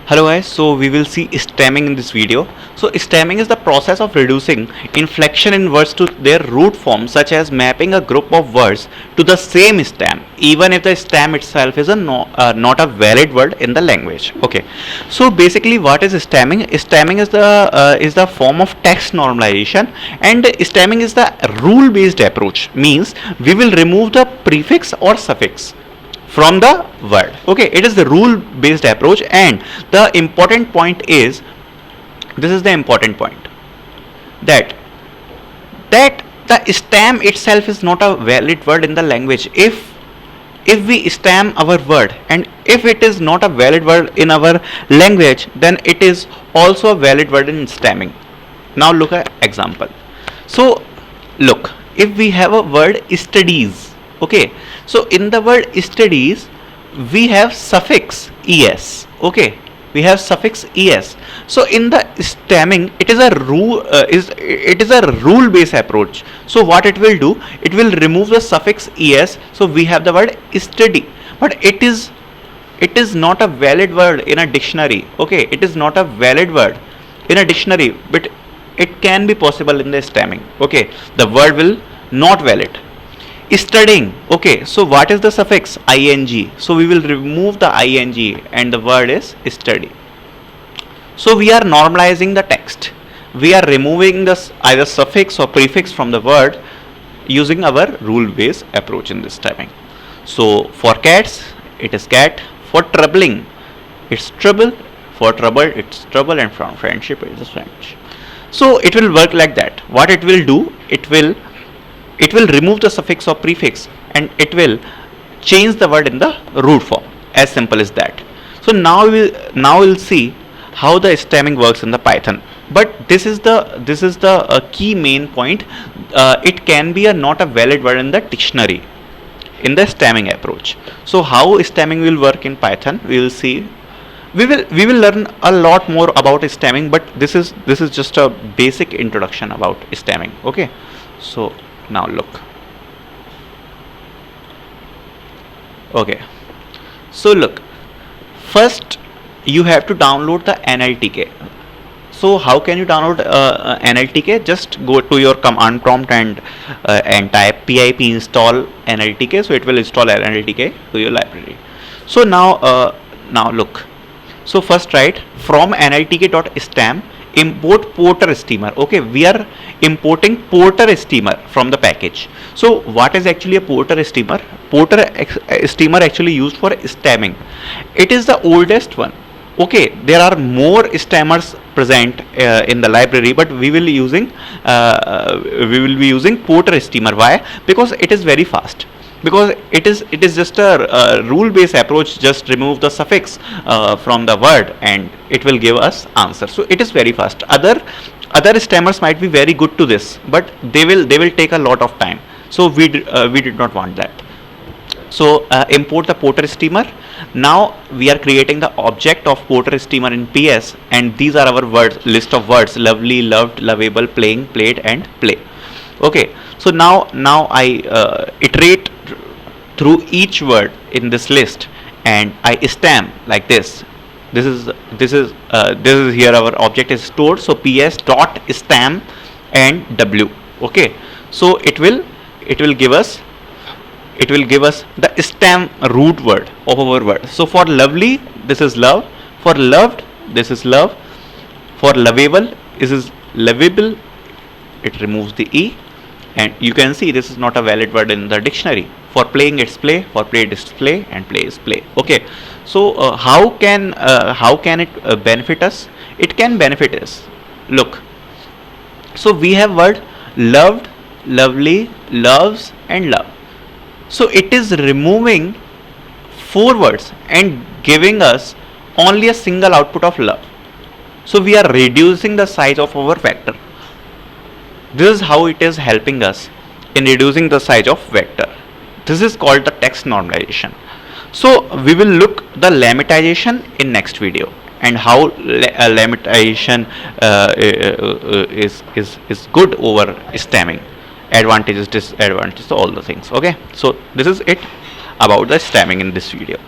Hello guys, so we will see stemming in this video. So stemming is the process of reducing inflection in words to their root form, such as mapping a group of words to the same stem, even if the stem itself is not a valid word in the language. Okay, so basically what is stemming? Stemming is the form of text normalization, and stemming is the rule based approach, means we will remove the prefix or suffix from the word. Okay, it is the rule based approach, and the important point is, this is the important point, that the stem itself is not a valid word in the language. If we stem our word, and if it is not a valid word in our language, then it is also a valid word in stemming. Now look at example. So look, if we have a word studies, okay, so in the word studies we have suffix es. Okay, we have suffix es. So in the stemming, it is a rule based approach. So what it will do, it will remove the suffix es. So we have the word study, but it is not a valid word in a dictionary. Okay, it is not a valid word in a dictionary, but it can be possible in the stemming. Okay, the word will not valid. Studying, okay, so what is the suffix ing? So we will remove the ing and the word is study. So we are normalizing the text, we are removing this either suffix or prefix from the word using our rule based approach in this stemming. So for cats it is cat, for troubling it's trouble, for trouble it's trouble, and from friendship it is friendship. So it will work like that. What it will do, it will remove the suffix or prefix, and it will change the word in the root form. As simple as that. So now we'll see how the stemming works in the Python. But this is the key main point. It can be not a valid word in the dictionary in the stemming approach. So how stemming will work in Python, we will see. We will learn a lot more about stemming, but this is just a basic introduction about stemming. Okay, so now look. Okay, so look, first you have to download the NLTK. So how can you download NLTK? Just go to your command prompt and type pip install NLTK. So it will install NLTK to your library. So now look, so first write from nltk.stem import porter steamer. Okay, we are importing porter steamer from the package. So what is actually a porter steamer? Porter steamer actually used for stemming. It is the oldest one. Okay, there are more stemmers present in the library, but we will be using porter steamer. Why? Because it is very fast, because it is just a rule based approach. Just remove the suffix from the word and it will give us answer. So it is very fast. Other stemmers might be very good to this, but they will take a lot of time. So we did not want that. So import the porter steamer. Now we are creating the object of porter steamer in PS, and these are our words, list of words: lovely, loved, lovable, playing, played, and play. Okay, so now I iterate through each word in this list, and I stem like this. This is here our object is stored. So PS dot stem and W. Okay, so it will give us the stem root word of our word. So for lovely, this is love. For loved, this is love. For lovable, this is lovable. It removes the e, and you can see this is not a valid word in the dictionary. For playing, it's play. For play, it's play, and play is play. Okay, so how can it benefit us? It can benefit us. Look, so we have word loved, lovely, loves, and love. So it is removing 4 words and giving us only a single output of love. So we are reducing the size of our vector. This is how it is helping us in reducing the size of vector. This is called the text normalization. So we will look the lemmatization in next video, and how lemmatization is good over stemming. Advantages, disadvantages, all the things. Okay, so this is it about the stemming in this video.